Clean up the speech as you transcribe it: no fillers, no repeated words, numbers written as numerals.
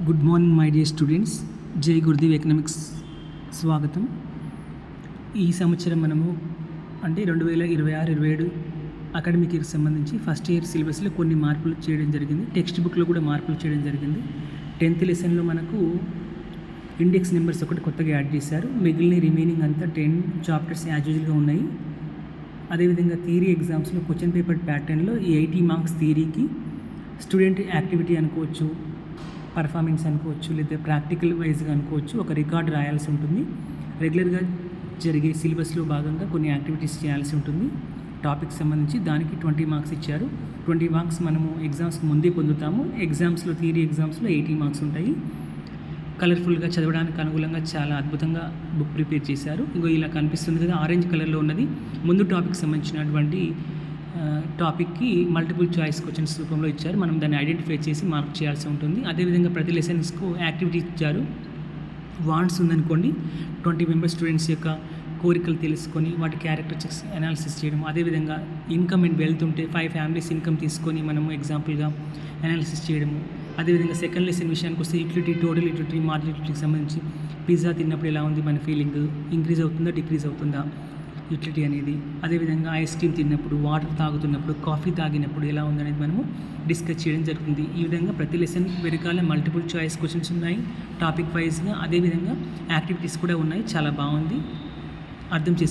Good morning my dear students. జై Gurudev economics స్వాగతం. ఈ సంవత్సరం మనము అంటే 2026-27 అకాడమిక్ ఇయర్కి సంబంధించి ఫస్ట్ ఇయర్ సిలబస్లో కొన్ని మార్పులు చేయడం జరిగింది. టెక్స్ట్ బుక్లో కూడా మార్పులు చేయడం జరిగింది. 10th లెసన్లో మనకు ఇండెక్స్ నెంబర్స్ ఒకటి కొత్తగా యాడ్ చేశారు. మిగిలిన రిమైనింగ్ అంతా 10 చాప్టర్స్ యాజ్ యూజువల్గా ఉన్నాయి. అదేవిధంగా థియరీ ఎగ్జామ్స్లో క్వశ్చన్ పేపర్ ప్యాటర్న్లో ఈ 80 మార్క్స్ థియరీకి స్టూడెంట్ యాక్టివిటీ అనుకోవచ్చు, పర్ఫార్మెన్స్ అనుకోవచ్చు, లేదా ప్రాక్టికల్ వైజ్గా అనుకోవచ్చు, ఒక రికార్డ్ రాయాల్సి ఉంటుంది. రెగ్యులర్గా జరిగే సిలబస్లో భాగంగా కొన్ని యాక్టివిటీస్ చేయాల్సి ఉంటుంది. టాపిక్ సంబంధించి దానికి 20 మార్క్స్ ఇచ్చారు. 20 మార్క్స్ మనము ఎగ్జామ్స్ ముందే పొందుతాము. ఎగ్జామ్స్లో థియరీ ఎగ్జామ్స్లో 80 మార్క్స్ ఉంటాయి. కలర్ఫుల్గా చదవడానికి అనుకూలంగా చాలా అద్భుతంగా బుక్ ప్రిపేర్ చేశారు. ఇంకో ఇలా కనిపిస్తుంది కదా, ఆరెంజ్ కలర్లో ఉన్నది ముందు టాపిక్ సంబంధించినటువంటి టాపిక్కి మల్టిపుల్ చాయిస్ క్వశ్చన్స్ రూపంలో ఇచ్చారు. మనం దాన్ని ఐడెంటిఫై చేసి మార్క్ చేయాల్సి ఉంటుంది. అదేవిధంగా ప్రతి లెసన్స్కు యాక్టివిటీ ఇచ్చారు. వాంట్స్ ఉందనుకోండి, 20 మెంబర్స్ స్టూడెంట్స్ యొక్క కోరికలు తెలుసుకొని వాటి క్యారెక్టరిస్టిక్స్ అనాలిసిస్ చేయడం. అదేవిధంగా ఇన్కమ్ అండ్ వెల్త్ ఉంటే 5 ఫ్యామిలీస్ ఇన్కమ్ తీసుకొని మనము ఎగ్జాంపుల్గా అనాలిసిస్ చేయడము. అదేవిధంగా సెకండ్ లెసన్ విషయానికి వస్తే యూటిలిటీ, టోటల్ యూటిలిటీ, మార్జినల్ యూటిలిటీకి సంబంధించి పిజ్జా తిన్నప్పుడు ఎలా ఉంది మన ఫీలింగ్, ఇంక్రీజ్ అవుతుందా డిక్రీజ్ అవుతుందా యూటిలిటీ అనేది. అదేవిధంగా ఐస్ క్రీమ్ తిన్నప్పుడు, వాటర్ తాగుతున్నప్పుడు, కాఫీ తాగినప్పుడు ఎలా ఉందనేది మనము డిస్కస్ చేయడం జరుగుతుంది. ఈ విధంగా ప్రతి లెసన్ వెనకాల మల్టిపుల్ చాయిస్ క్వశ్చన్స్ ఉన్నాయి టాపిక్ వైజ్గా. అదేవిధంగా యాక్టివిటీస్ కూడా ఉన్నాయి. చాలా బాగుంది, అర్థం చేసుకోండి.